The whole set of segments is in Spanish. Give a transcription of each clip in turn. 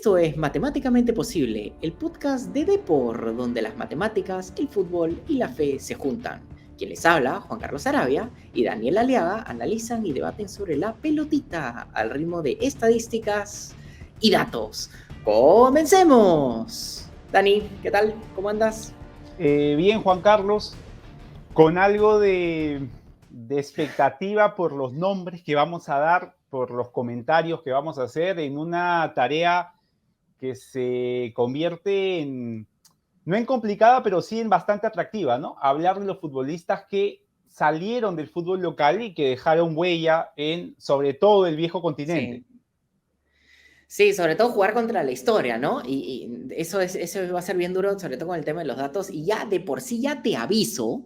Esto es Matemáticamente Posible, el podcast de Depor, donde las matemáticas, el fútbol y la fe se juntan. Quien les habla, Juan Carlos Arabia y Daniel Aliaga, analizan y debaten sobre la pelotita al ritmo de estadísticas y datos. ¡Comencemos! Dani, ¿qué tal? ¿Cómo andas? Bien, Juan Carlos, con algo de expectativa por los nombres que vamos a dar, por los comentarios que vamos a hacer en una tarea que se convierte en, no en complicada, pero sí en bastante atractiva, ¿no? Hablar de los futbolistas que salieron del fútbol local y que dejaron huella en, sobre todo, el viejo continente. Sí. Sí, sobre todo jugar contra la historia, ¿no? Y eso va a ser bien duro, sobre todo con el tema de los datos. Y ya de por sí ya te aviso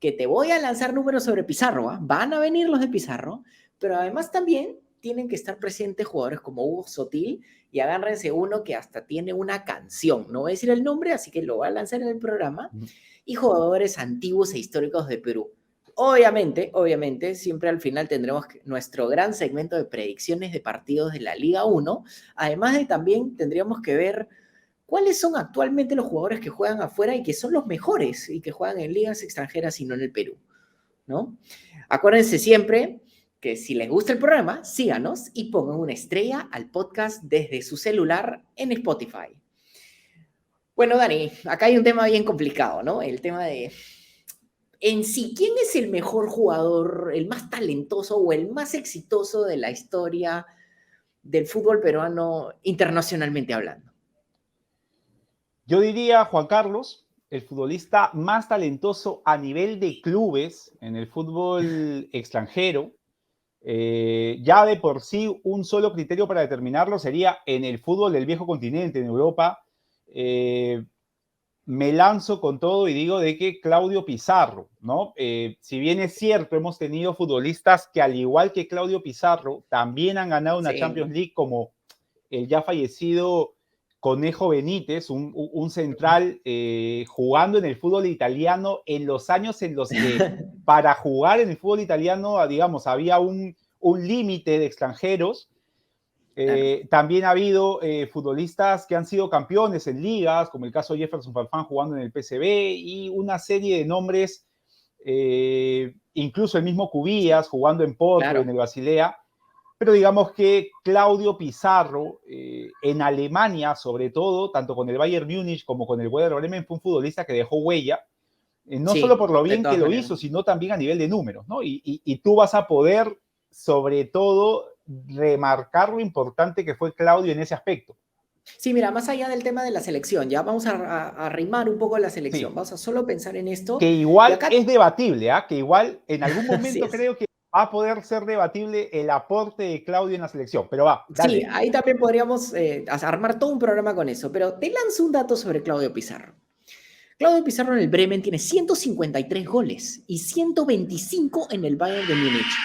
que te voy a lanzar números sobre Pizarro, ¿ah? Van a venir los de Pizarro, pero además también tienen que estar presentes jugadores como Hugo Sotil y agárrense uno que hasta tiene una canción. No voy a decir el nombre, así que lo voy a lanzar en el programa. Y jugadores antiguos e históricos de Perú. Obviamente, siempre al final tendremos nuestro gran segmento de predicciones de partidos de la Liga 1, además de también tendríamos que ver cuáles son actualmente los jugadores que juegan afuera y que son los mejores y que juegan en ligas extranjeras y no en el Perú, ¿no? Acuérdense siempre que si les gusta el programa, síganos y pongan una estrella al podcast desde su celular en Spotify. Bueno, Dani, acá hay un tema bien complicado, ¿no? El tema de en sí, ¿quién es el mejor jugador, el más talentoso o el más exitoso de la historia del fútbol peruano internacionalmente hablando? Yo diría, Juan Carlos, el futbolista más talentoso a nivel de clubes en el fútbol extranjero. Ya de por sí, un solo criterio para determinarlo sería en el fútbol del viejo continente, en Europa. Me lanzo con todo y digo de que Claudio Pizarro, ¿no? Si bien es cierto, hemos tenido futbolistas que al igual que Claudio Pizarro, también han ganado una Sí. Champions League, como el ya fallecido Conejo Benítez, un central jugando en el fútbol italiano en los años en los que para jugar en el fútbol italiano, digamos, había un límite de extranjeros. Claro. También ha habido futbolistas que han sido campeones en ligas, como el caso de Jefferson Farfán jugando en el PSV, y una serie de nombres, incluso el mismo Cubillas jugando en Porto, Claro. en el Basilea. Pero digamos que Claudio Pizarro, en Alemania sobre todo, tanto con el Bayern Múnich como con el Werder Bremen, fue un futbolista que dejó huella, no solo por Sí, lo de bien que todas lo maneras. hizo, sino también a nivel de números, ¿no? Y tú vas a poder, sobre todo, remarcar lo importante que fue Claudio en ese aspecto. Sí, mira, más allá del tema de la selección, ya vamos a arrimar un poco la selección, Sí, vamos a solo pensar en esto. que Y igual acá, es debatible, ¿ah? Que igual en algún así momento es. creo que va a poder ser debatible el aporte de Claudio en la selección, pero va, Sí, dale. ahí también podríamos armar todo un programa con eso, pero te lanzo un dato sobre Claudio Pizarro. Claudio Pizarro en el Bremen tiene 153 goles y 125 en el Bayern de Múnich.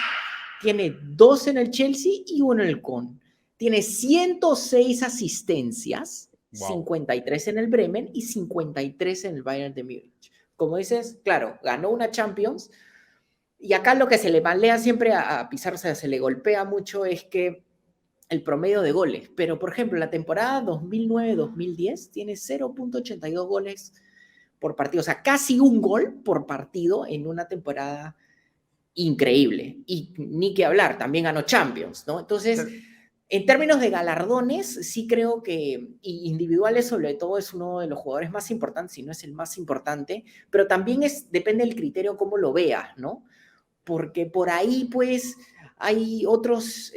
Tiene 2 en el Chelsea y 1 en el Con. Tiene 106 asistencias, Wow. 53 en el Bremen y 53 en el Bayern de Múnich. Como dices, claro, ganó una Champions. Y acá lo que se le malea siempre a Pizarro, o sea, se le golpea mucho es que el promedio de goles. Pero, por ejemplo, la temporada 2009-2010 tiene 0.82 goles por partido. O sea, casi un gol por partido en una temporada increíble. Y ni que hablar, también ganó Champions, ¿no? Entonces, en términos de galardones, sí creo que y individuales sobre todo es uno de los jugadores más importantes, si no es el más importante, pero también depende del criterio cómo lo veas, ¿no? Porque por ahí, pues, hay otros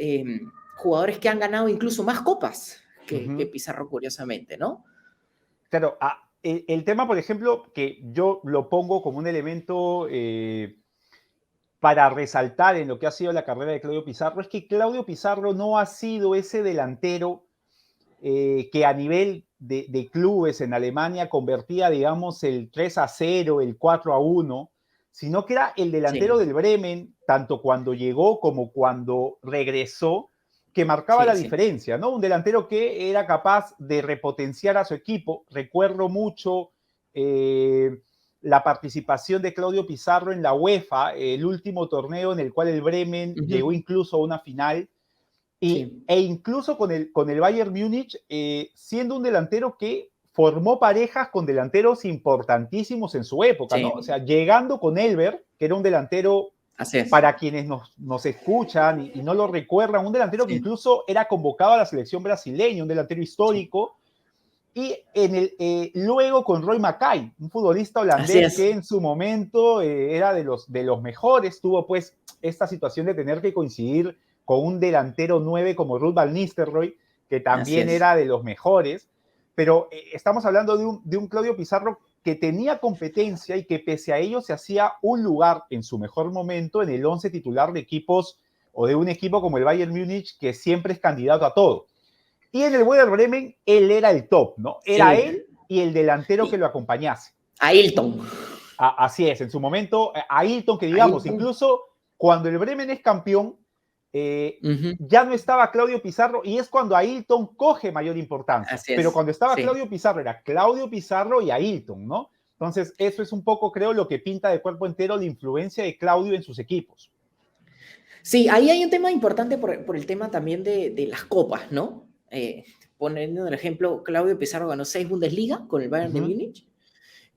jugadores que han ganado incluso más copas que Uh-huh. Pizarro, curiosamente, ¿no? Claro, el tema, por ejemplo, que yo lo pongo como un elemento para resaltar en lo que ha sido la carrera de Claudio Pizarro, es que Claudio Pizarro no ha sido ese delantero que a nivel de clubes en Alemania convertía, digamos, el 3-0, el 4-1, sino que era el delantero Sí, del Bremen, tanto cuando llegó como cuando regresó, que marcaba la sí, sí. diferencia, ¿no? Un delantero que era capaz de repotenciar a su equipo. Recuerdo mucho la participación de Claudio Pizarro en la UEFA, el último torneo en el cual el Bremen llegó Uh-huh. incluso a una final, Sí, E incluso con el Bayern Múnich, siendo un delantero que formó parejas con delanteros importantísimos en su época, ¿no? O sí, sea, llegando con Elber, que era un delantero, así es. para quienes nos escuchan y no lo recuerdan, un delantero que Sí, incluso era convocado a la selección brasileña, un delantero sí, histórico, y luego con Roy Mackay, un futbolista así holandés es. que en su momento era de los mejores, tuvo pues esta situación de tener que coincidir con un delantero 9 como Ruud van Nistelrooy, que Así también es. era de los mejores, pero estamos hablando de un Claudio Pizarro que tenía competencia y que pese a ello se hacía un lugar en su mejor momento en el 11 titular de equipos o de un equipo como el Bayern Múnich, que siempre es candidato a todo. Y en el Werder Bremen, él era el top, ¿no? Era Sí. él y el delantero que Y lo acompañase. Ailton. Así es, en su momento, Ailton, que digamos, Ailton. incluso cuando el Bremen es campeón, Ujú. ya no estaba Claudio Pizarro y es cuando Ailton coge mayor importancia. Así Pero es. cuando estaba Sí. Claudio Pizarro era Claudio Pizarro y Ailton, ¿no? Entonces, eso es un poco, creo, lo que pinta de cuerpo entero la influencia de Claudio en sus equipos. Sí, ahí hay un tema importante por el tema también de las copas, ¿no? Poniendo el ejemplo, Claudio Pizarro ganó 6 Bundesliga con el Bayern de Uh -huh. Múnich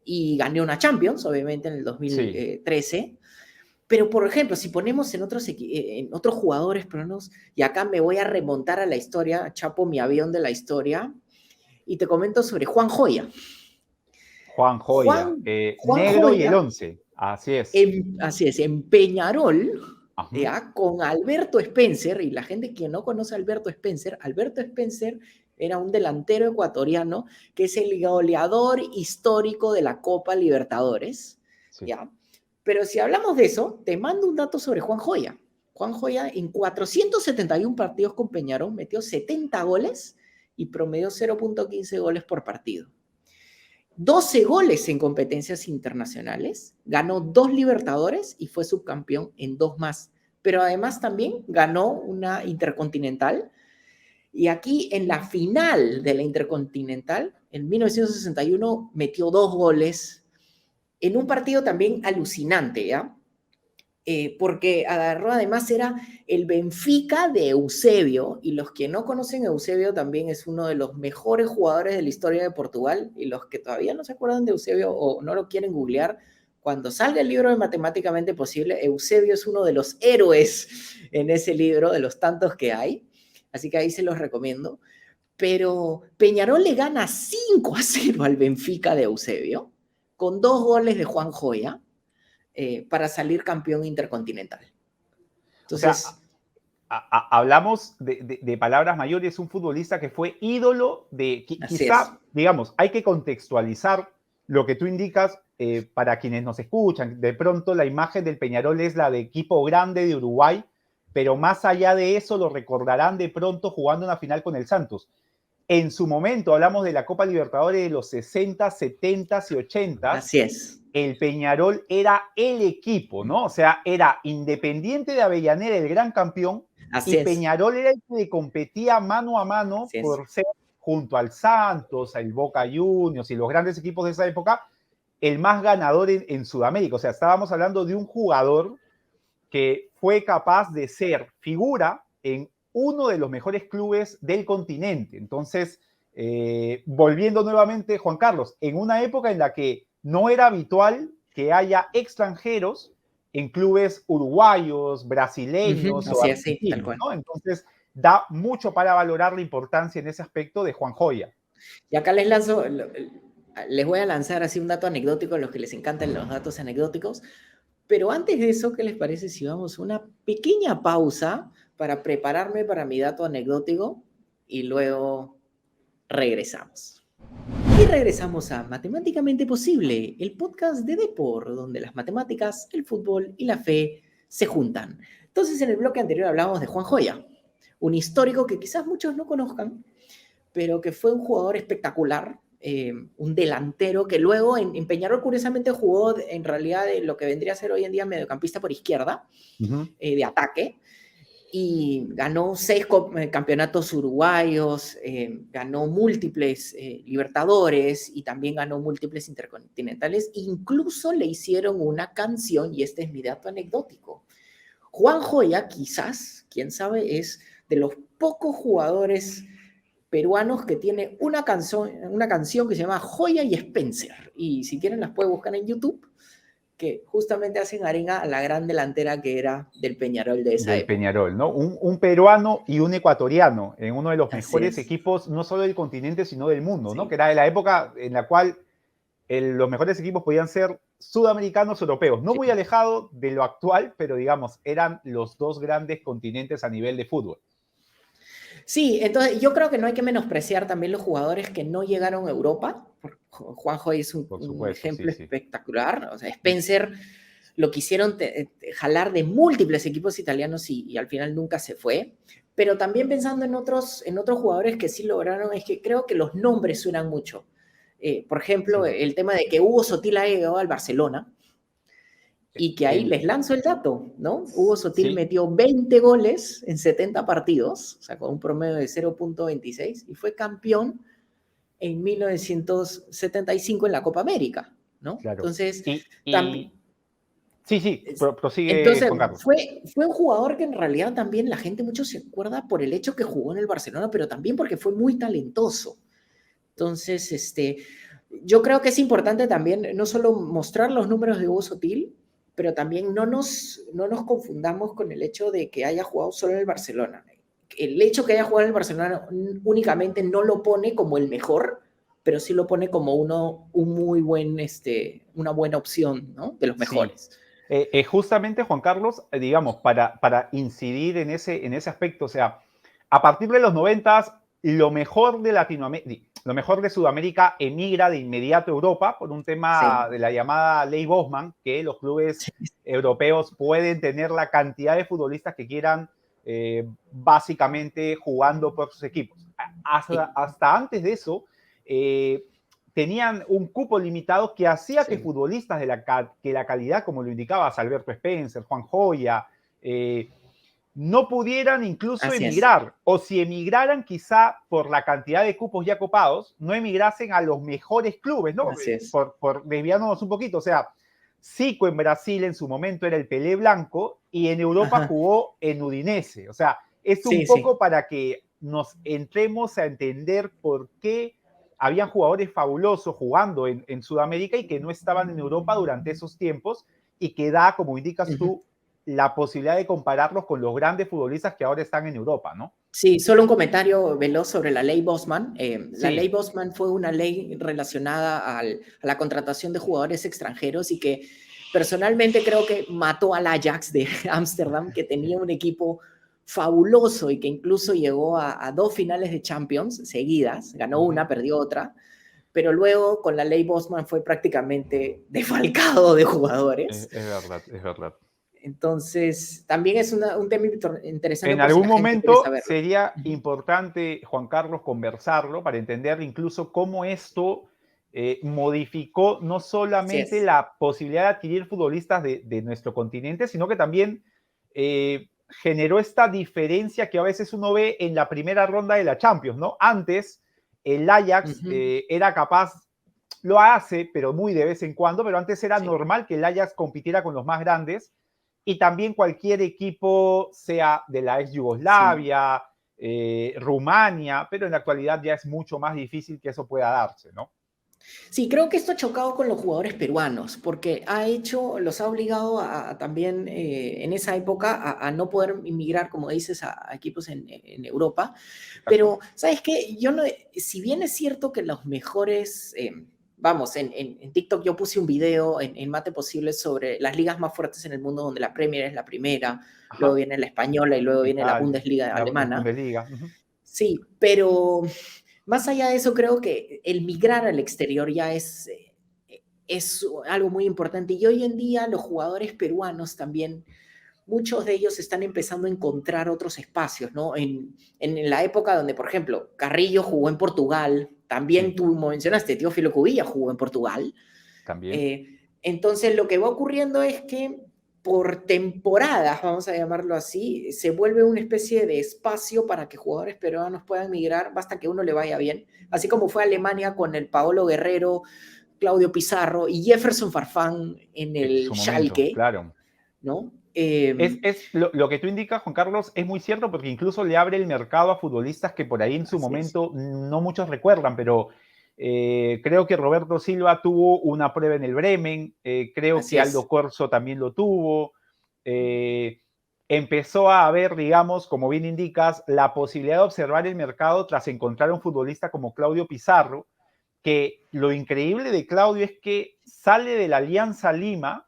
y ganó una Champions, obviamente, en el Sí. 2013. Pero, por ejemplo, si ponemos en otros jugadores, y acá me voy a remontar a la historia, chapo mi avión de la historia, y te comento sobre Juan Joya. Juan Joya, Juan negro y el Joya, 11, así es. así es, en Peñarol, Ajá. ¿ya? Con Alberto Spencer, y la gente que no conoce a Alberto Spencer era un delantero ecuatoriano que es el goleador histórico de la Copa Libertadores, Sí. ¿ya? Pero si hablamos de eso, te mando un dato sobre Juan Joya. Juan Joya en 471 partidos con Peñarol metió 70 goles y promedió 0.15 goles por partido. 12 goles en competencias internacionales, ganó 2 Libertadores y fue subcampeón en 2 más. Pero además también ganó una Intercontinental. Y aquí en la final de la Intercontinental, en 1961, metió 2 goles en un partido también alucinante, ¿ya? Porque agarró, además era el Benfica de Eusebio, y los que no conocen a Eusebio también es uno de los mejores jugadores de la historia de Portugal, y los que todavía no se acuerdan de Eusebio o no lo quieren googlear, cuando salga el libro de Matemáticamente Posible, Eusebio es uno de los héroes en ese libro, de los tantos que hay, así que ahí se los recomiendo. Pero Peñarol le gana 5-0 al Benfica de Eusebio, con 2 goles de Juan Joya, para salir campeón intercontinental. O sea, Entonces, hablamos de palabras mayores, un futbolista que fue ídolo de, así es. quizá, digamos, hay que contextualizar lo que tú indicas para quienes nos escuchan. De pronto la imagen del Peñarol es la de equipo grande de Uruguay, pero más allá de eso lo recordarán de pronto jugando una final con el Santos. En su momento hablamos de la Copa Libertadores de los 60, 70 y 80. Así es. El Peñarol era el equipo, ¿no? O sea, era Independiente de Avellaneda el gran campeón Así y es. Peñarol era el que competía mano a mano Así es. por ser, junto al Santos, al Boca Juniors y los grandes equipos de esa época, el más ganador en Sudamérica. O sea, estábamos hablando de un jugador que fue capaz de ser figura en uno de los mejores clubes del continente. Entonces, volviendo nuevamente, Juan Carlos, en una época en la que no era habitual que haya extranjeros en clubes uruguayos, brasileños o Así es, sí, tal argentinos, cual. ¿no? Entonces, da mucho para valorar la importancia en ese aspecto de Juan Joya. Y acá les voy a lanzar así un dato anecdótico a los que les encantan los datos anecdóticos. Pero antes de eso, ¿qué les parece si vamos a una pequeña pausa para prepararme para mi dato anecdótico y luego regresamos? Y regresamos a Matemáticamente Posible, el podcast de Depor, donde las matemáticas, el fútbol y la fe se juntan. Entonces, en el bloque anterior hablábamos de Juan Joya, un histórico que quizás muchos no conozcan, pero que fue un jugador espectacular, un delantero que luego en Peñarol curiosamente jugó en realidad de lo que vendría a ser hoy en día mediocampista por izquierda, de ataque, y ganó 6 campeonatos uruguayos, ganó múltiples Libertadores y también ganó múltiples intercontinentales. Incluso le hicieron una canción, y este es mi dato anecdótico. Juan Joya, quizás, quién sabe, es de los pocos jugadores peruanos que tiene una canción que se llama Joya y Spencer. Y si quieren las pueden buscar en YouTube, que justamente hacen arenga a la gran delantera que era del Peñarol de esa época. Peñarol, ¿no? Un peruano y un ecuatoriano en uno de los Así mejores es. equipos, no solo del continente, sino del mundo, ¿no? Sí. Que era de la época en la cual los mejores equipos podían ser sudamericanos, europeos. No Sí. muy alejado de lo actual, pero digamos, eran los dos grandes continentes a nivel de fútbol. Sí, entonces yo creo que no hay que menospreciar también los jugadores que no llegaron a Europa. Juanjo es un ejemplo sí. espectacular. O sea, Spencer lo quisieron jalar de múltiples equipos italianos y al final nunca se fue. Pero también pensando en otros jugadores que sí lograron, es que creo que los nombres suenan mucho. Por ejemplo, el tema de que Hugo Sotil ha llegado al Barcelona y que ahí les lanzo el dato, ¿no? Hugo Sotil metió 20 goles en 70 partidos, o sea, con un promedio de 0.26 y fue campeón en 1975 en la Copa América, ¿no? Claro. Entonces, Sí, prosigue, entonces Juan Carlos. fue un jugador que en realidad también la gente mucho se acuerda por el hecho que jugó en el Barcelona, pero también porque fue muy talentoso. Entonces, yo creo que es importante también no solo mostrar los números de Hugo Sotil, pero también no nos confundamos con el hecho de que haya jugado solo en el Barcelona. El hecho que haya jugado en el Barcelona únicamente no lo pone como el mejor, pero sí lo pone como un muy buen, una buena opción, ¿no? De los mejores. Sí. Justamente, Juan Carlos, digamos, para incidir en ese aspecto, o sea, a partir de los 90, lo mejor de Latinoamérica, lo mejor de Sudamérica emigra de inmediato a Europa por un tema de la llamada ley Bosman, que los clubes europeos pueden tener la cantidad de futbolistas que quieran, básicamente jugando por sus equipos. Hasta antes de eso, tenían un cupo limitado que hacía que futbolistas de la calidad, como lo indicabas, Alberto Spencer, Juan Joya, no pudieran incluso emigrar, o si emigraran quizá por la cantidad de cupos ya copados, no emigrasen a los mejores clubes, ¿no? Por desviándonos un poquito, o sea, Zico en Brasil en su momento era el Pelé Blanco y en Europa jugó en Udinese, o sea, es un poco para que nos entremos a entender por qué habían jugadores fabulosos jugando en Sudamérica y que no estaban en Europa durante esos tiempos y que da, como indicas tú, la posibilidad de compararlos con los grandes futbolistas que ahora están en Europa, ¿no? Sí, solo un comentario veloz sobre la ley Bosman. La ley Bosman fue una ley relacionada a la contratación de jugadores extranjeros y que personalmente creo que mató al Ajax de Ámsterdam, que tenía un equipo fabuloso y que incluso llegó a 2 finales de Champions seguidas, ganó una, perdió otra, pero luego con la ley Bosman fue prácticamente defalcado de jugadores. Es verdad. Entonces, también es un tema interesante. En algún momento sería importante, Juan Carlos, conversarlo para entender incluso cómo esto modificó no solamente la posibilidad de adquirir futbolistas de nuestro continente, sino que también generó esta diferencia que a veces uno ve en la primera ronda de la Champions, ¿no? Antes, el Ajax era capaz, lo hace, pero muy de vez en cuando, pero antes era normal que el Ajax compitiera con los más grandes y también cualquier equipo, sea de la ex Yugoslavia, Rumania, pero en la actualidad ya es mucho más difícil que eso pueda darse, ¿no? Sí, creo que esto ha chocado con los jugadores peruanos, porque los ha obligado a también en esa época a no poder inmigrar, como dices, a equipos en Europa. Pero, ¿sabes qué? Si bien es cierto que los mejores, vamos, en TikTok yo puse un video en Mate Posible sobre las ligas más fuertes en el mundo, donde la Premier es la primera, luego viene la española y luego viene la Bundesliga alemana. Bundesliga. Sí, pero más allá de eso, creo que el migrar al exterior ya es algo muy importante. Y hoy en día los jugadores peruanos también, muchos de ellos están empezando a encontrar otros espacios, ¿no? En la época donde, por ejemplo, Carrillo jugó en Portugal, también tú mencionaste, Teófilo Cubilla jugó en Portugal. También. Entonces, lo que va ocurriendo es que por temporadas, vamos a llamarlo así, se vuelve una especie de espacio para que jugadores peruanos puedan migrar, basta que uno le vaya bien, así como fue Alemania con el Paolo Guerrero, Claudio Pizarro y Jefferson Farfán en el Schalke, claro. ¿no? Lo que tú indicas, Juan Carlos, es muy cierto porque incluso le abre el mercado a futbolistas que por ahí en su momento no muchos recuerdan, pero creo que Roberto Silva tuvo una prueba en el Bremen, creo Así que es. Aldo Corso también lo tuvo. Empezó a haber, digamos, como bien indicas, la posibilidad de observar el mercado tras encontrar a un futbolista como Claudio Pizarro, que lo increíble de Claudio es que sale de la Alianza Lima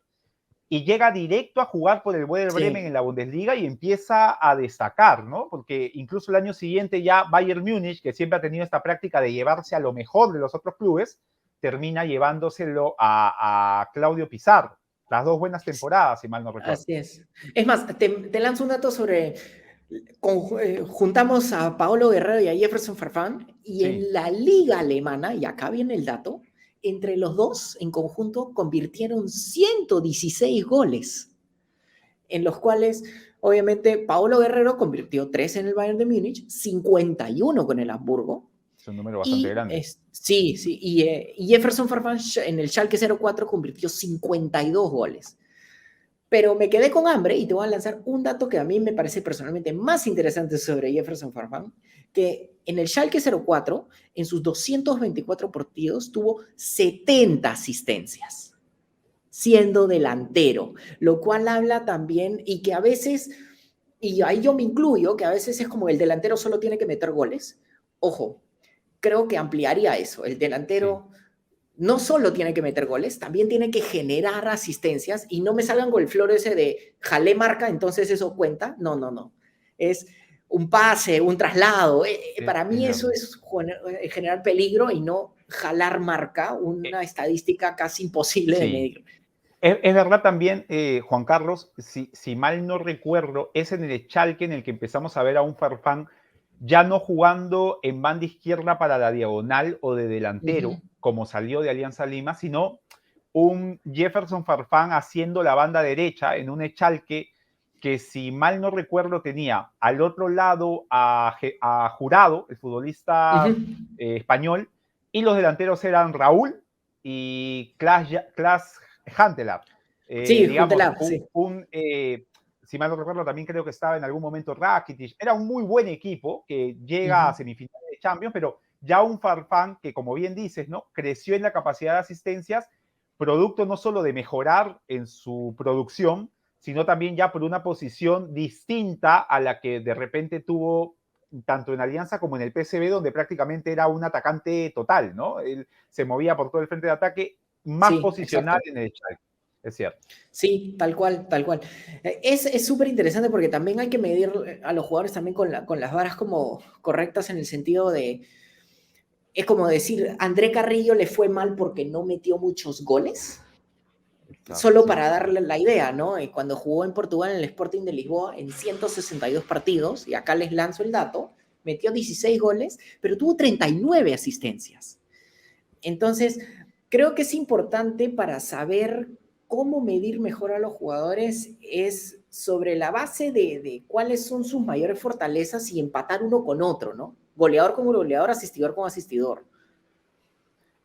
y llega directo a jugar por el Werder Bremen Sí, en la Bundesliga y empieza a destacar, ¿no? Porque incluso el año siguiente ya Bayern Múnich, que siempre ha tenido esta práctica de llevarse a lo mejor de los otros clubes, termina llevándoselo a Claudio Pizarro. Las dos buenas temporadas, si mal no recuerdo. así es. Es más, te lanzo un dato sobre... juntamos a Paolo Guerrero y a Jefferson Farfán y Sí. en la liga alemana, y acá viene el dato, entre los dos en conjunto convirtieron 116 goles, en los cuales obviamente Paolo Guerrero convirtió 3 en el Bayern de Múnich, 51 con el Hamburgo, Es un número bastante y grande. sí, sí, y Jefferson Farfán en el Schalke 04 convirtió 52 goles. Pero me quedé con hambre y te voy a lanzar un dato que a mí me parece personalmente más interesante sobre Jefferson Farfán, que en el Schalke 04, en sus 224 partidos, tuvo 70 asistencias, siendo delantero, lo cual habla también y que a veces, y ahí yo me incluyo, que a veces es como el delantero solo tiene que meter goles. Ojo, creo que ampliaría eso. El Sí. delantero no solo tiene que meter goles, también tiene que generar asistencias y no me salgan con el flor ese de jalé marca, entonces eso cuenta. No, no, no. Es un pase, un traslado. Para Es mí eso verdad. es generar peligro y no jalar marca, una estadística casi imposible de Sí. medir. Es verdad también, Juan Carlos, si mal no recuerdo, es en el Schalke en el que empezamos a ver a un Farfán ya no jugando en banda izquierda para la diagonal o de Uh -huh. delantero, como salió de Alianza Lima, sino un Jefferson Farfán haciendo la banda derecha en un Schalke que, si mal no recuerdo, tenía al otro lado a Jurado, el Uh futbolista -huh. español, y los delanteros eran Raúl y Klaas Huntelaar. Sí, Digamos, Juntelar, sí. si mal no recuerdo, también creo que estaba en algún momento Rakitic. Era un muy buen equipo que Uh llega a -huh. semifinales de Champions, pero ya un Farfán que, como bien dices, ¿no? Creció en la capacidad de asistencias, producto no solo de mejorar en su producción, sino también ya por una posición distinta a la que de repente tuvo tanto en Alianza como en el PSV, donde prácticamente era un atacante total, ¿no? Él se movía por todo el frente de ataque, más Sí, posicional exacto. en el Schalke, es cierto. Sí, tal cual, tal cual. Es súper interesante porque también hay que medir a los jugadores también con las varas como correctas en el sentido de, es como decir, André Carrillo le fue mal porque no metió muchos goles, Exacto, solo sí. para darle la idea, ¿no? Cuando jugó en Portugal en el Sporting de Lisboa en 162 partidos, y acá les lanzo el dato, metió 16 goles, pero tuvo 39 asistencias. Entonces, creo que es importante para saber cómo medir mejor a los jugadores es sobre la base de cuáles son sus mayores fortalezas y empatar uno con otro, ¿no? Goleador con goleador, asistidor con asistidor.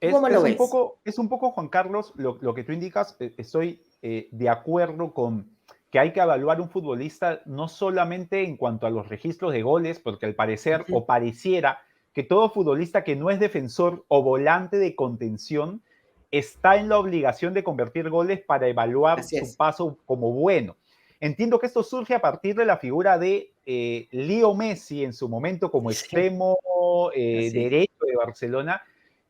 ¿Tú Es, cómo lo es, un, ves? poco, es un poco, Juan Carlos, lo que tú indicas, estoy de acuerdo con que hay que evaluar un futbolista no solamente en cuanto a los registros de goles, porque al parecer Ujú. o pareciera que todo futbolista que no es defensor o volante de contención está en la obligación de convertir goles para evaluar Así su es. paso como bueno. Entiendo que esto surge a partir de la figura de Leo Messi en su momento como Sí, extremo así es. derecho de Barcelona,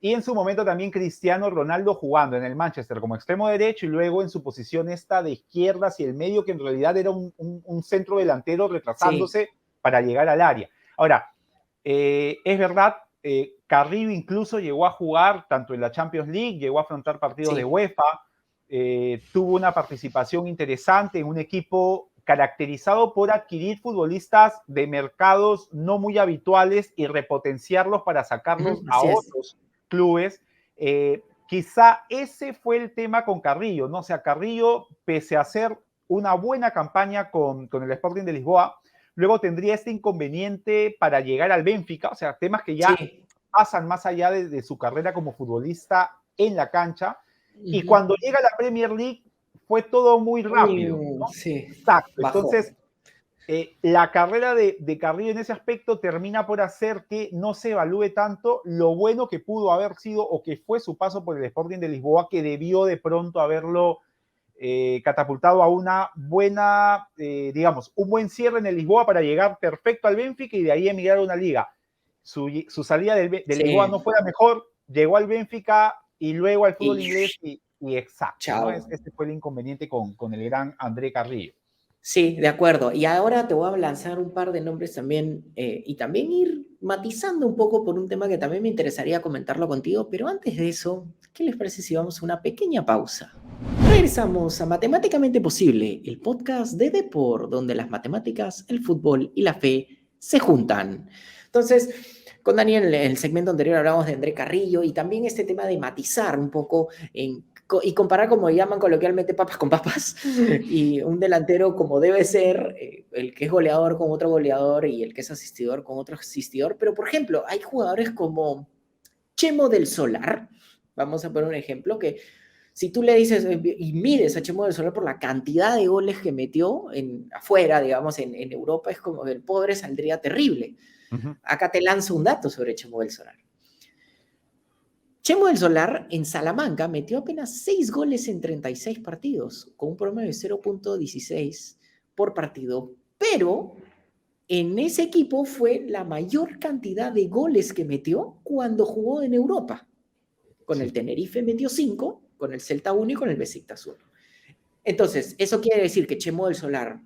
y en su momento también Cristiano Ronaldo jugando en el Manchester como extremo derecho y luego en su posición esta de izquierda hacia el medio, que en realidad era un centro delantero Sí, retrasándose para llegar al área. Ahora, es verdad, Carrillo incluso llegó a jugar tanto en la Champions League, llegó a afrontar partidos de sí, UEFA, tuvo una participación interesante en un equipo caracterizado por adquirir futbolistas de mercados no muy habituales y repotenciarlos para sacarlos a así es. otros clubes. Quizá ese fue el tema con Carrillo, ¿no? O sea, Carrillo, pese a hacer una buena campaña con el Sporting de Lisboa, luego tendría este inconveniente para llegar al Benfica, o sea, temas que ya Sí. pasan más allá de su carrera como futbolista en la cancha. Y Ujú. cuando llega a la Premier League, fue todo muy rápido, ¿no? Sí, Exacto. bajo. Entonces, la carrera de Carrillo en ese aspecto termina por hacer que no se evalúe tanto lo bueno que pudo haber sido o que fue su paso por el Sporting de Lisboa, que debió de pronto haberlo catapultado a una buena, digamos, un buen cierre en el Lisboa para llegar perfecto al Benfica y de ahí emigrar a una liga. Su salida del Lisboa Sí, no fue la mejor, llegó al Benfica y luego al fútbol y inglés y exacto, ¿no? chao. Este fue el inconveniente con el gran André Carrillo. Sí, de acuerdo. Y ahora te voy a lanzar un par de nombres también y también ir matizando un poco por un tema que también me interesaría comentarlo contigo, pero antes de eso, ¿qué les parece si vamos a una pequeña pausa? Regresamos a Matemáticamente Posible, el podcast de Depor, donde las matemáticas, el fútbol y la fe se juntan. Entonces, con Daniel en el segmento anterior hablamos de André Carrillo y también este tema de matizar un poco y comparar, como llaman coloquialmente, papas con papas, y un delantero como debe ser, el que es goleador con otro goleador y el que es asistidor con otro asistidor. Pero, por ejemplo, hay jugadores como Chemo del Solar, vamos a poner un ejemplo, que si tú le dices y mides a Chemo del Solar por la cantidad de goles que metió afuera, digamos, en Europa, es como que el pobre saldría terrible. Uh-huh. Acá te lanzo un dato sobre Chemo del Solar. Chemo del Solar en Salamanca metió apenas 6 goles en 36 partidos, con un promedio de 0.16 por partido, pero en ese equipo fue la mayor cantidad de goles que metió cuando jugó en Europa. Con el Tenerife metió 5, con el Celta 1 y con el Besiktas 1. Entonces, ¿eso quiere decir que Chemo del Solar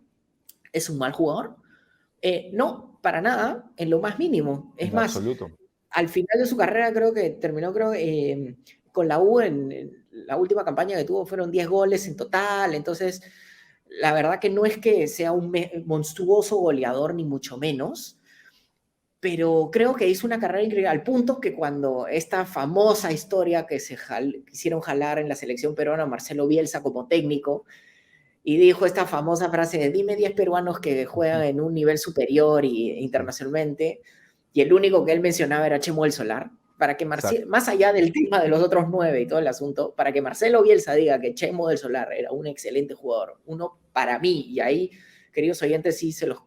es un mal jugador? No, para nada, en lo más mínimo. Es En más, absoluto. al final de su carrera terminó con la U en la última campaña que tuvo fueron 10 goles en total, entonces la verdad que no es que sea un monstruoso goleador ni mucho menos, pero creo que hizo una carrera increíble al punto que cuando esta famosa historia que quisieron jalar en la selección peruana Marcelo Bielsa como técnico y dijo esta famosa frase de dime 10 peruanos que juegan en un nivel superior internacionalmente, y el único que él mencionaba era Chemo del Solar, para que más allá del tema de los otros 9 y todo el asunto, para que Marcelo Bielsa diga que Chemo del Solar era un excelente jugador, uno para mí, y ahí, queridos oyentes, sí se los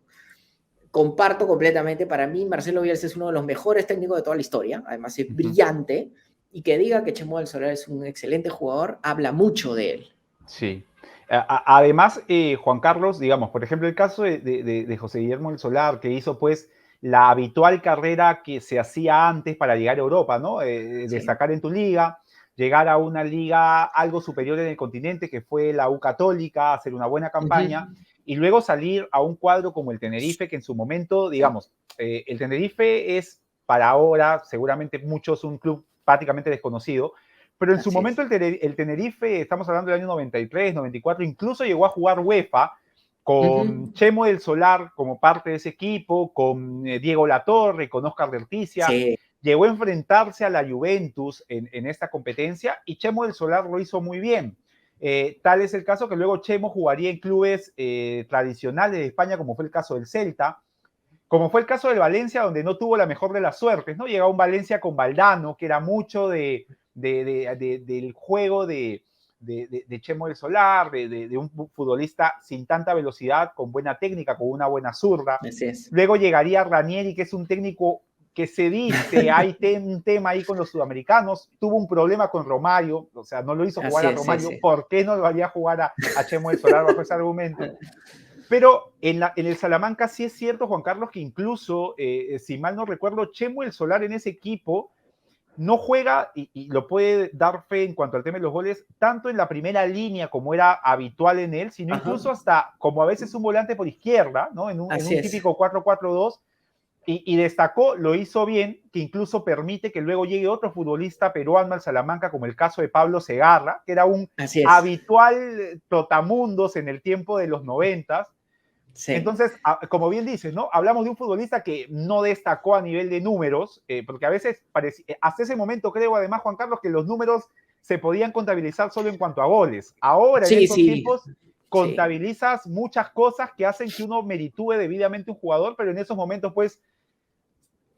comparto completamente, para mí Marcelo Bielsa es uno de los mejores técnicos de toda la historia, además es brillante, y que diga que Chemo del Solar es un excelente jugador, habla mucho de él. Sí. Además, Juan Carlos, digamos, por ejemplo, el caso de José Guillermo del Solar, que hizo pues la habitual carrera que se hacía antes para llegar a Europa, ¿no? Destacar en tu liga, llegar a una liga algo superior en el continente, que fue la U Católica, hacer una buena campaña, y luego salir a un cuadro como el Tenerife, que en su momento, digamos, el Tenerife es para ahora, seguramente muchos, un club prácticamente desconocido, pero en su momento el Tenerife, estamos hablando del año 93, 94, incluso llegó a jugar UEFA con Chemo del Solar como parte de ese equipo, con Diego Latorre, con Oscar Verticia. Sí. Llegó a enfrentarse a la Juventus en esta competencia y Chemo del Solar lo hizo muy bien. Tal es el caso que luego Chemo jugaría en clubes tradicionales de España, como fue el caso del Celta, como fue el caso del Valencia, donde no tuvo la mejor de las suertes, ¿no? Llegaba un Valencia con Valdano, que era mucho del juego de Chemo del Solar, de un futbolista sin tanta velocidad, con buena técnica, con una buena zurda. Luego llegaría Ranieri, que es un técnico que se dice, hay un tema ahí con los sudamericanos, tuvo un problema con Romario, o sea, no lo hizo jugar a Romario, ¿por qué no lo haría jugar a Chemo del Solar bajo ese argumento? Pero en el Salamanca sí es cierto, Juan Carlos, que incluso, si mal no recuerdo, Chemo del Solar en ese equipo no juega, y lo puede dar fe en cuanto al tema de los goles, tanto en la primera línea como era habitual en él, sino incluso hasta como a veces un volante por izquierda, ¿no? En un típico 4-4-2, y destacó, lo hizo bien, que incluso permite que luego llegue otro futbolista peruano al Salamanca, como el caso de Pablo Segarra, que era un habitual trotamundos en el tiempo de los 90. Sí. Entonces, como bien dices, ¿no? Hablamos de un futbolista que no destacó a nivel de números, porque a veces, hasta ese momento creo además, Juan Carlos, que los números se podían contabilizar solo en cuanto a goles. Ahora, en estos tiempos, contabilizas muchas cosas que hacen que uno meritúe debidamente un jugador, pero en esos momentos, pues,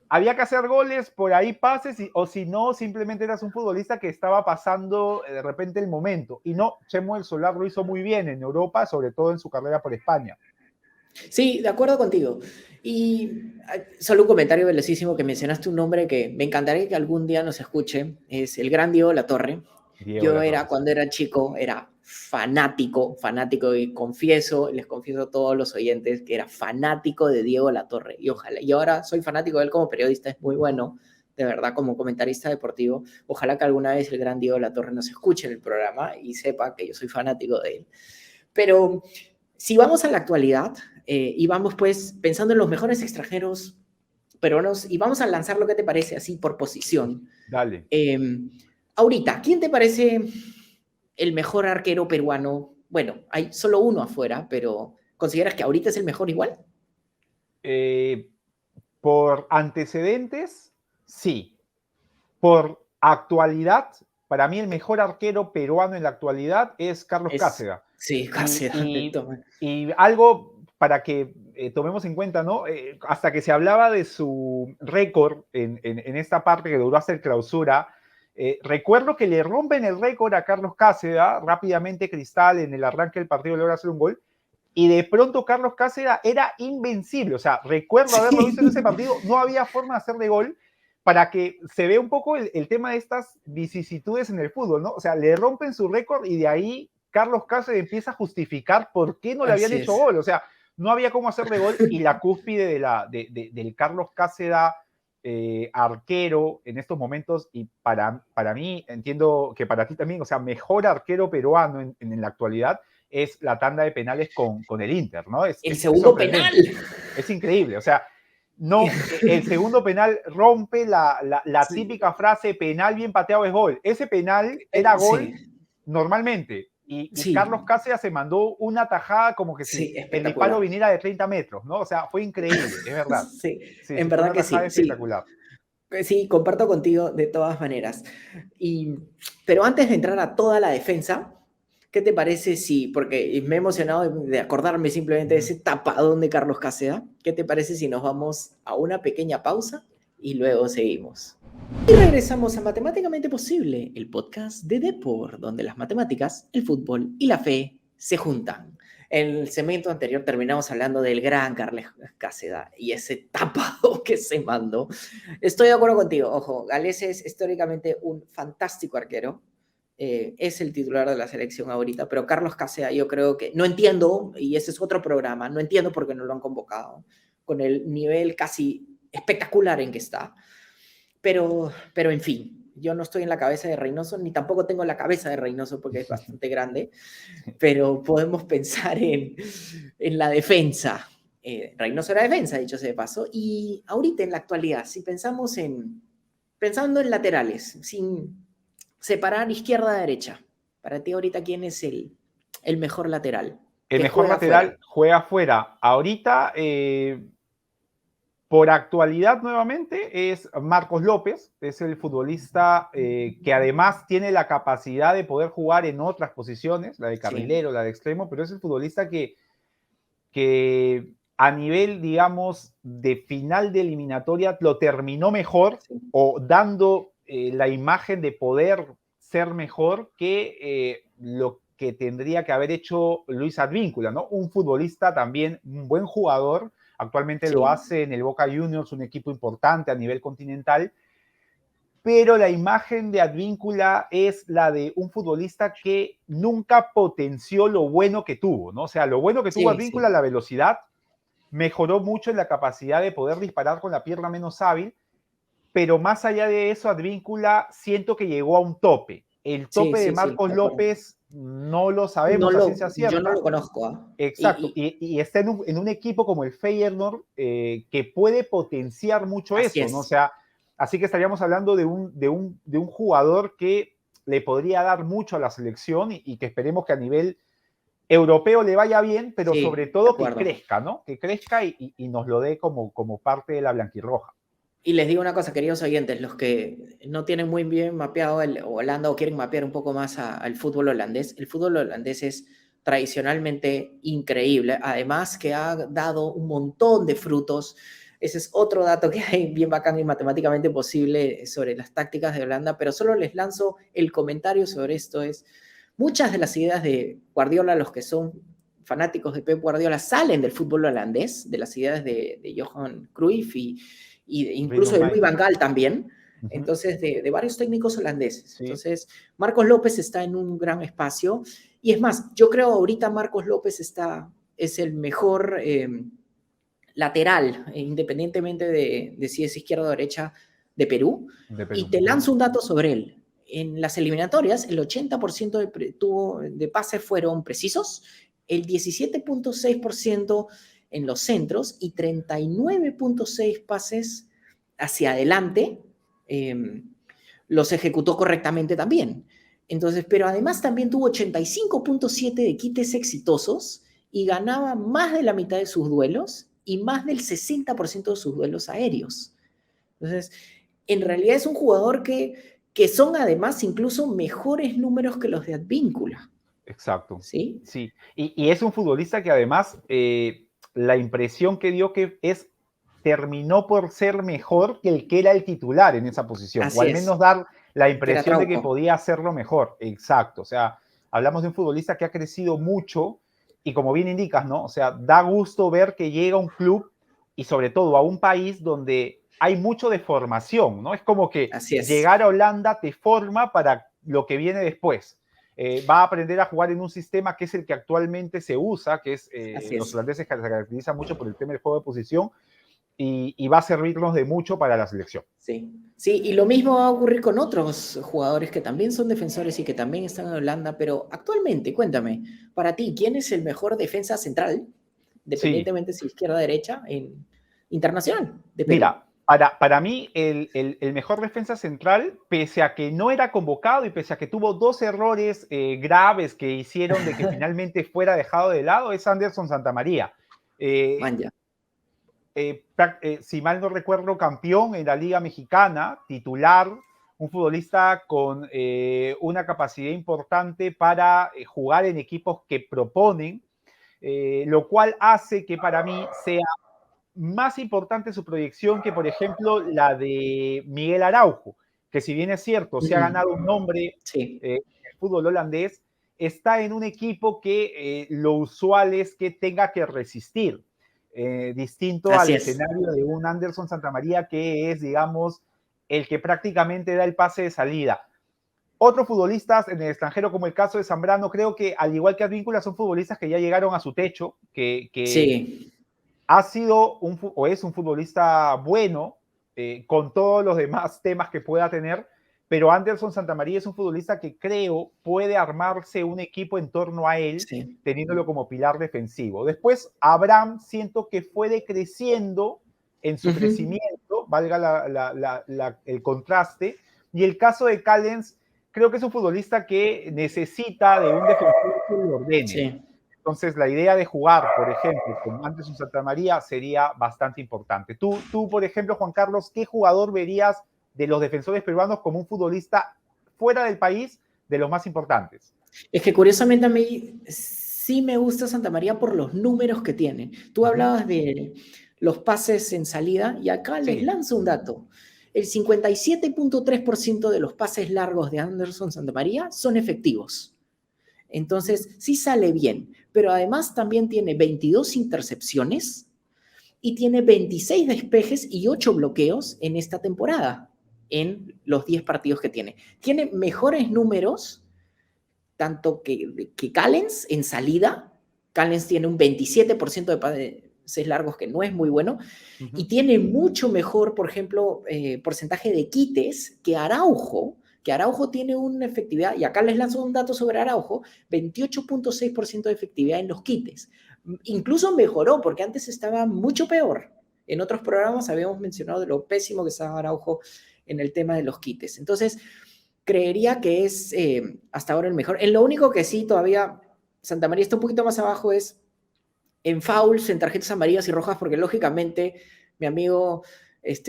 había que hacer goles, por ahí pases, o si no, simplemente eras un futbolista que estaba pasando de repente el momento. Y no, Chemo del Solar lo hizo muy bien en Europa, sobre todo en su carrera por España. Sí, de acuerdo contigo. Y solo un comentario velocísimo que mencionaste un nombre que me encantaría que algún día nos escuche, es el gran Diego Latorre. Diego Yo Latorre. cuando era chico, era fanático y les confieso a todos los oyentes que era fanático de Diego Latorre. Y ojalá, y ahora soy fanático de él como periodista, es muy bueno, de verdad, como comentarista deportivo. Ojalá que alguna vez el gran Diego Latorre nos escuche en el programa y sepa que yo soy fanático de él. Pero si vamos a la actualidad, y vamos pues pensando en los mejores extranjeros peruanos y vamos a lanzar lo que te parece así por posición. Dale. Ahorita, ¿quién te parece el mejor arquero peruano? Bueno, hay solo uno afuera, pero ¿consideras que ahorita es el mejor igual? Por antecedentes, sí. Por actualidad, para mí el mejor arquero peruano en la actualidad es Carlos Cáceres. Sí, Cáceres. Y algo para que tomemos en cuenta, ¿no? Hasta que se hablaba de su récord en esta parte que duró hasta el clausura, recuerdo que le rompen el récord a Carlos Cáceres, rápidamente Cristal en el arranque del partido logra hacer un gol, y de pronto Carlos Cáceres era invencible, o sea, recuerdo haberlo visto en ese partido, no había forma de hacerle gol, para que se vea un poco el tema de estas vicisitudes en el fútbol, ¿no? O sea, le rompen su récord y de ahí Carlos Cáceres empieza a justificar por qué no le habían hecho gol, o sea, no había cómo hacerle gol y la cúspide del Carlos Cáceres arquero en estos momentos, y para mí, entiendo que para ti también, o sea, mejor arquero peruano en la actualidad, es la tanda de penales con el Inter, ¿no? El segundo penal. Es increíble, o sea, no, el segundo penal rompe la típica frase, penal bien pateado es gol. Ese penal era gol normalmente. Y Carlos Cáceres se mandó una tajada como que si el disparo viniera de 30 metros, ¿no? O sea, fue increíble, es verdad. Sí, en verdad que sí. Espectacular. Sí, comparto contigo de todas maneras. Pero antes de entrar a toda la defensa, ¿qué te parece si, porque me he emocionado de acordarme simplemente de ese tapadón de Carlos Cáceres, ¿qué te parece si nos vamos a una pequeña pausa y luego seguimos? Y regresamos a Matemáticamente Posible, el podcast de Depor, donde las matemáticas, el fútbol y la fe se juntan. En el segmento anterior terminamos hablando del gran Carlos Cáceres y ese tapado que se mandó. Estoy de acuerdo contigo, ojo, Gales es históricamente un fantástico arquero, es el titular de la selección ahorita, pero Carlos Cáceres yo creo que, no entiendo, y ese es otro programa, no entiendo por qué no lo han convocado, con el nivel casi espectacular en que está. Pero en fin, yo no estoy en la cabeza de Reynoso, ni tampoco tengo la cabeza de Reynoso porque es bastante grande, pero podemos pensar en la defensa. Reynoso era defensa, dicho sea de paso, y ahorita en la actualidad, si pensando en laterales, sin separar izquierda a derecha, para ti ahorita, ¿quién es el mejor lateral? El mejor lateral juega afuera. Ahorita, por actualidad nuevamente, es Marcos López, es el futbolista que además tiene la capacidad de poder jugar en otras posiciones, la de carrilero, la de extremo, pero es el futbolista que a nivel, digamos, de final de eliminatoria lo terminó mejor, o dando la imagen de poder ser mejor que lo que tendría que haber hecho Luis Advíncula, ¿no? Un futbolista también, un buen jugador, actualmente lo hace en el Boca Juniors, un equipo importante a nivel continental, pero la imagen de Advíncula es la de un futbolista que nunca potenció lo bueno que tuvo, ¿no? O sea, lo bueno que tuvo Advíncula, la velocidad, mejoró mucho en la capacidad de poder disparar con la pierna menos hábil, pero más allá de eso, Advíncula siento que llegó a un tope. El tope de Marcos López no lo sabemos a ciencia cierta. Yo no lo conozco. Exacto, y está en un equipo como el Feyenoord que puede potenciar mucho eso, ¿no? O sea, así que estaríamos hablando de un jugador que le podría dar mucho a la selección y que esperemos que a nivel europeo le vaya bien, pero sobre todo que crezca, ¿no? Que crezca y nos lo dé como parte de la blanquirroja. Y les digo una cosa, queridos oyentes, los que no tienen muy bien mapeado el Holanda o quieren mapear un poco más al fútbol holandés, el fútbol holandés es tradicionalmente increíble, además que ha dado un montón de frutos Ese es otro dato que hay bien bacán y matemáticamente posible sobre las tácticas de Holanda, pero solo les lanzo el comentario sobre esto. Muchas de las ideas de Guardiola, los que son fanáticos de Pep Guardiola, salen del fútbol holandés, de las ideas de Johan Cruyff y incluso de Louis van Gaal también. Entonces, de varios técnicos holandeses. Sí. Entonces, Marcos López está en un gran espacio. Y es más, yo creo ahorita Marcos López es el mejor lateral, independientemente de si es izquierda o derecha, de Perú. Y te lanzo un dato sobre él. En las eliminatorias, el 80% de pases fueron precisos, el 17.6% en los centros y 39.6 pases hacia adelante los ejecutó correctamente también. Entonces, pero además también tuvo 85.7 de quites exitosos y ganaba más de la mitad de sus duelos y más del 60% de sus duelos aéreos. Entonces, en realidad es un jugador que son además incluso mejores números que los de Advíncula. Exacto. ¿Sí? Sí. Y es un futbolista que además la impresión que dio que terminó por ser mejor que el que era el titular en esa posición. Así o al menos dar la impresión de que podía hacerlo mejor. Exacto. O sea, hablamos de un futbolista que ha crecido mucho y como bien indicas, ¿no? O sea, da gusto ver que llega a un club y sobre todo a un país donde hay mucho de formación, ¿no? Es como que llegar a Holanda te forma para lo que viene después. Va a aprender a jugar en un sistema que es el que actualmente se usa, que es los holandeses que se caracterizan mucho por el tema del juego de posición, y va a servirnos de mucho para la selección. Sí, sí, y lo mismo va a ocurrir con otros jugadores que también son defensores y que también están en Holanda, pero actualmente, cuéntame, para ti, ¿quién es el mejor defensa central, independientemente si izquierda o derecha, en internacional de Perú? Mira, para mí el mejor defensa central, pese a que no era convocado y pese a que tuvo 2 errores graves que hicieron de que finalmente fuera dejado de lado, es Anderson Santamaría. Si mal no recuerdo, campeón en la Liga Mexicana, titular, un futbolista con una capacidad importante para jugar en equipos que proponen, lo cual hace que para mí sea más importante su proyección que, por ejemplo, la de Miguel Araujo, que si bien es cierto, se ha ganado un nombre en el fútbol holandés, está en un equipo que lo usual es que tenga que resistir. Distinto al escenario de un Anderson Santamaría que es, digamos, el que prácticamente da el pase de salida. Otros futbolistas en el extranjero, como el caso de Zambrano, creo que al igual que Advíncula, son futbolistas que ya llegaron a su techo, que ha sido o es un futbolista bueno, con todos los demás temas que pueda tener, pero Anderson Santamaría es un futbolista que creo puede armarse un equipo en torno a él, teniéndolo como pilar defensivo. Después, Abraham siento que fue decreciendo en su crecimiento, valga el contraste, y el caso de Callens, creo que es un futbolista que necesita de un defensor que lo ordene. Entonces, la idea de jugar, por ejemplo, con Anderson Santamaría sería bastante importante. Tú, por ejemplo, Juan Carlos, ¿qué jugador verías de los defensores peruanos como un futbolista fuera del país de los más importantes? Es que curiosamente a mí sí me gusta Santamaría por los números que tiene. Tú hablabas de los pases en salida y acá les lanzo un dato. El 57.3% de los pases largos de Anderson Santamaría son efectivos. Entonces, sí sale bien, pero además también tiene 22 intercepciones y tiene 26 despejes y 8 bloqueos en esta temporada, en los 10 partidos que tiene. Tiene mejores números, tanto que Callens en salida. Callens tiene un 27% de pases largos, que no es muy bueno, y tiene mucho mejor, por ejemplo, porcentaje de quites que Araujo tiene una efectividad, y acá les lanzo un dato sobre Araujo, 28.6% de efectividad en los quites. Incluso mejoró, porque antes estaba mucho peor. En otros programas habíamos mencionado de lo pésimo que estaba Araujo en el tema de los quites. Entonces, creería que es hasta ahora el mejor. En lo único que sí todavía Santamaría está un poquito más abajo es en fouls, en tarjetas amarillas y rojas, porque lógicamente mi amigo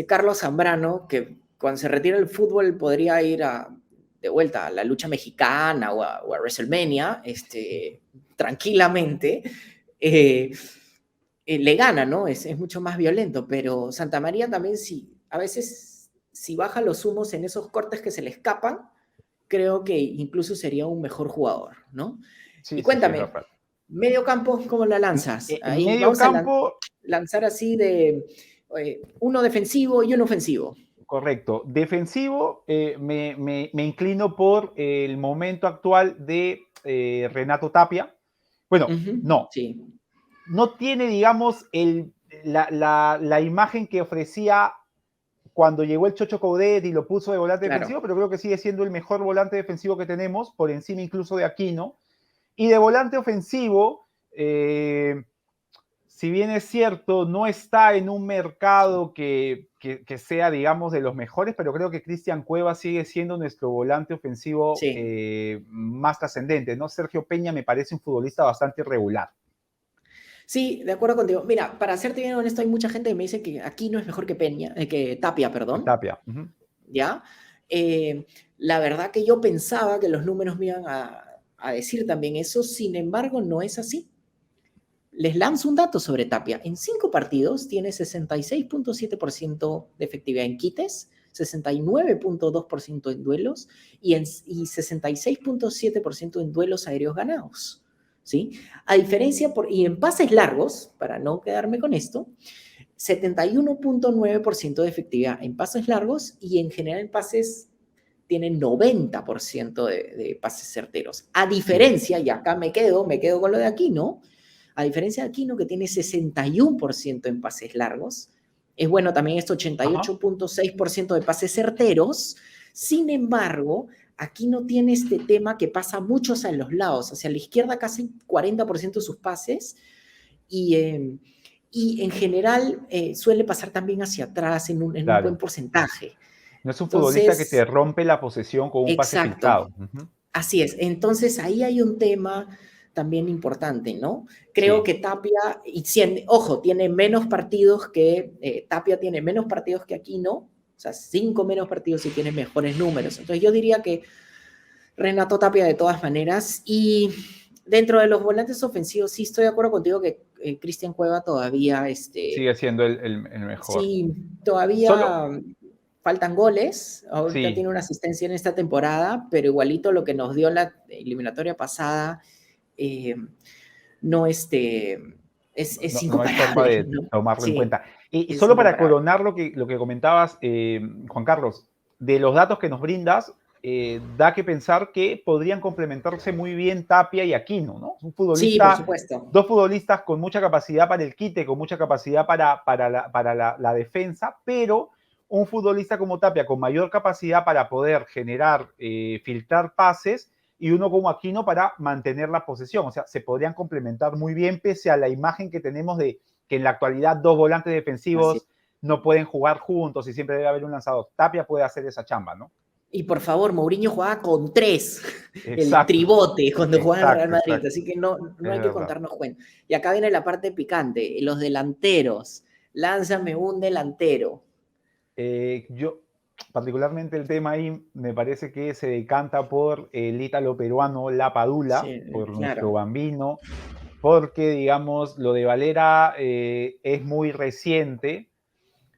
Carlos Zambrano, que cuando se retira el fútbol podría ir de vuelta a la lucha mexicana o a WrestleMania, tranquilamente, le gana, ¿no? Es mucho más violento, pero Santa María también, a veces, si baja los humos en esos cortes que se le escapan, creo que incluso sería un mejor jugador, ¿no? Y Sí, sí, sí, es cuéntame, verdad. medio campo, ¿cómo la lanzas? En Ahí medio vamos a campo, lanzar así de uno defensivo y uno ofensivo. correcto. Defensivo, me inclino por el momento actual de Renato Tapia. Bueno, Ujú, no, sí, no tiene, digamos, la imagen que ofrecía cuando llegó el Chocho Coudet y lo puso de volante claro. defensivo, pero creo que sigue siendo el mejor volante defensivo que tenemos, por encima incluso de Aquino. Y de volante ofensivo, si bien es cierto, no está en un mercado que sea, digamos, de los mejores, pero creo que Cristian Cueva sigue siendo nuestro volante ofensivo Sí. más trascendente, ¿no? Sergio Peña me parece un futbolista bastante irregular. Sí, de acuerdo contigo. Mira, para serte bien honesto, hay mucha gente que me dice que aquí no es mejor que Peña, que Tapia, perdón, Tapia. Uh -huh. ¿ya? La verdad que yo pensaba que los números me iban a decir también eso, sin embargo, no es así. Les lanzo un dato sobre Tapia. En 5 partidos tiene 66.7% de efectividad en quites, 69.2% en duelos y 66.7% en duelos aéreos ganados. ¿Sí? A diferencia, y en pases largos, para no quedarme con esto, 71.9% de efectividad en pases largos y en general en pases tiene 90% de pases certeros. A Sí. diferencia, y acá me quedo con lo de Aquino, a diferencia de Aquino, que tiene 61% en pases largos, es bueno también este Ajá. 88.6% de pases certeros, sin embargo, Aquino tiene este tema que pasa muchos a los lados, hacia la izquierda casi 40% de sus pases, y en general suele pasar también hacia atrás en un buen Claro. porcentaje. No es un futbolista que te Entonces, rompe la posesión con un pase exacto, filtrado. Uh -huh. así es. Entonces ahí hay un tema también importante, ¿no? Creo Sí. que Tapia, ojo, tiene menos partidos Tapia tiene menos partidos que Aquino, o sea, 5 menos partidos y tiene mejores números. Entonces yo diría que Renato Tapia de todas maneras. Y dentro de los volantes ofensivos, sí estoy de acuerdo contigo que Cristian Cueva todavía, Sigue siendo el mejor. sí, Solo, todavía faltan goles. Ahorita sí, tiene una asistencia en esta temporada, pero igualito lo que nos dio la eliminatoria pasada, eh, no es no hay forma incomparable, de ¿no? tomarlo en Sí, cuenta. Y es solo para incomparable. coronar lo que comentabas, Juan Carlos, de los datos que nos brindas, da que pensar que podrían complementarse muy bien Tapia y Aquino, ¿no? Sí, por supuesto. Dos futbolistas con mucha capacidad para el quite, con mucha capacidad para la defensa, pero un futbolista como Tapia con mayor capacidad para poder generar, filtrar pases y uno como Aquino para mantener la posesión. O sea, se podrían complementar muy bien pese a la imagen que tenemos de que en la actualidad dos volantes Así. defensivos no pueden jugar juntos y siempre debe haber un lanzador. Tapia puede hacer esa chamba, ¿no? Y por favor, Mourinho jugaba con 3, el Exacto, tribote cuando jugaba en el Real exacto, Madrid, exacto. así que no Es hay que verdad. contarnos cuentos. Y acá viene la parte picante, los delanteros. Lánzame un delantero. Yo, particularmente el tema ahí, me parece que se decanta por el ítalo peruano La Padula, Sí, por nuestro claro. bambino, porque, digamos, lo de Valera es muy reciente.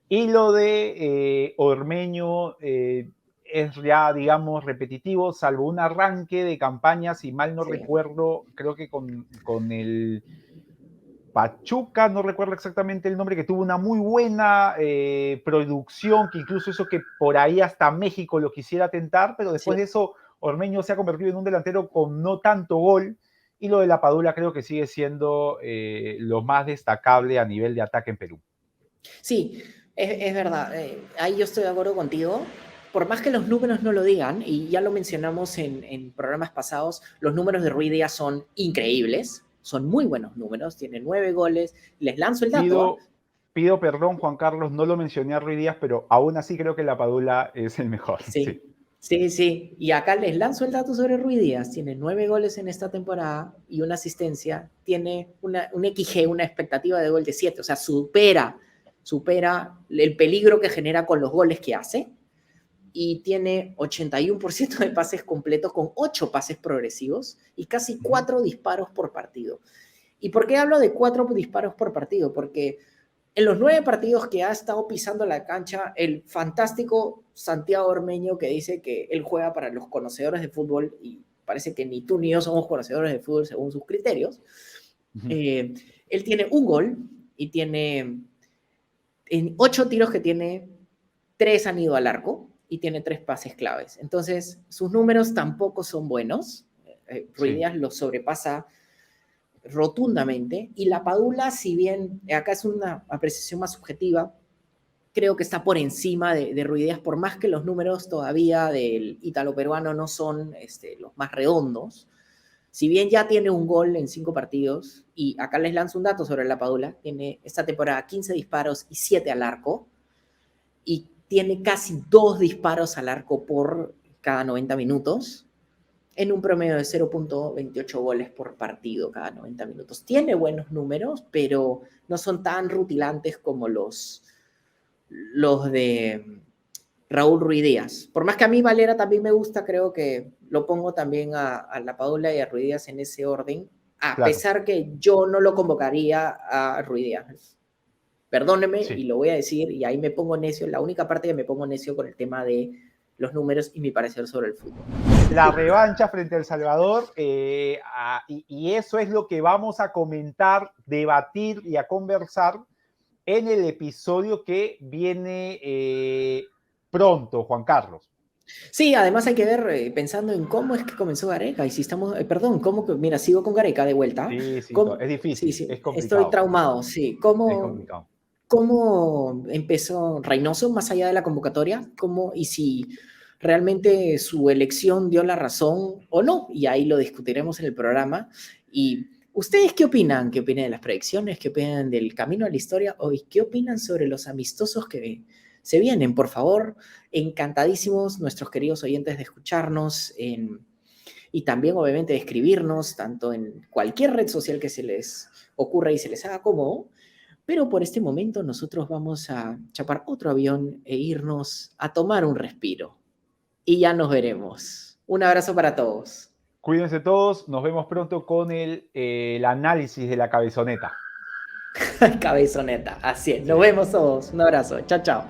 Y lo de Ormeño es ya, digamos, repetitivo, salvo un arranque de campaña, si mal no Sí, recuerdo, creo que con el Pachuca, no recuerdo exactamente el nombre, que tuvo una muy buena producción, que incluso eso que por ahí hasta México lo quisiera tentar, pero después sí. de eso Ormeño se ha convertido en un delantero con no tanto gol, y lo de la Padula creo que sigue siendo lo más destacable a nivel de ataque en Perú. Sí, es verdad. Ahí yo estoy de acuerdo contigo. Por más que los números no lo digan, y ya lo mencionamos en programas pasados, los números de Ruiz Díaz son increíbles. Son muy buenos números. Tiene 9 goles. Les lanzo el dato, ¿ah? Pido perdón, Juan Carlos, no lo mencioné a Ruiz Díaz, pero aún así creo que la Padula es el mejor. Sí. Sí, sí, sí. Y acá les lanzo el dato sobre Ruiz Díaz. Tiene 9 goles en esta temporada y una asistencia. Tiene un XG, una expectativa de gol de 7. O sea, supera el peligro que genera con los goles que hace. Y tiene 81% de pases completos con 8 pases progresivos y casi 4 disparos por partido. ¿Y por qué hablo de 4 disparos por partido? Porque en los 9 partidos que ha estado pisando la cancha, el fantástico Santiago Ormeño, que dice que él juega para los conocedores de fútbol, y parece que ni tú ni yo somos conocedores de fútbol según sus criterios, él tiene un gol y tiene, en 8 tiros que tiene, 3 han ido al arco y tiene 3 pases claves. Entonces, sus números tampoco son buenos. Ruiz Díaz los sobrepasa rotundamente, y la Padula, si bien acá es una apreciación más subjetiva, creo que está por encima de Ruiz Díaz, por más que los números todavía del ítalo-peruano no son los más redondos. Si bien ya tiene un gol en 5 partidos, y acá les lanzo un dato sobre la Padula, tiene esta temporada 15 disparos y 7 al arco, y tiene casi 2 disparos al arco por cada 90 minutos, en un promedio de 0.28 goles por partido cada 90 minutos. Tiene buenos números, pero no son tan rutilantes como los de Raúl Ruiz Díaz. Por más que a mí Valera también me gusta, creo que lo pongo también a la Padula y a Ruiz Díaz en ese orden, a pesar que yo no lo convocaría a Ruiz Díaz. Perdóneme, y lo voy a decir, y ahí me pongo necio, la única parte que me pongo necio con el tema de los números y mi parecer sobre el fútbol. La revancha frente a El Salvador, y eso es lo que vamos a comentar, debatir y a conversar en el episodio que viene pronto, Juan Carlos. Sí, además hay que ver, pensando en cómo es que comenzó Gareca, y si estamos, mira, sigo con Gareca de vuelta. Sí, es difícil, sí, es complicado. Estoy traumado, sí. ¿Cómo empezó Reynoso más allá de la convocatoria? Y si realmente su elección dio la razón o no, y ahí lo discutiremos en el programa. ¿Y ustedes qué opinan? ¿Qué opinan de las predicciones? ¿Qué opinan del camino a la historia? ¿Y qué opinan sobre los amistosos que se vienen? Por favor, encantadísimos nuestros queridos oyentes de escucharnos y también obviamente de escribirnos, tanto en cualquier red social que se les ocurra y se les haga cómodo. Pero por este momento nosotros vamos a chapar otro avión e irnos a tomar un respiro. Y ya nos veremos. Un abrazo para todos. Cuídense todos, nos vemos pronto con el análisis de la cabezoneta. Cabezoneta, así es. Nos vemos todos. Un abrazo. Chao, chao.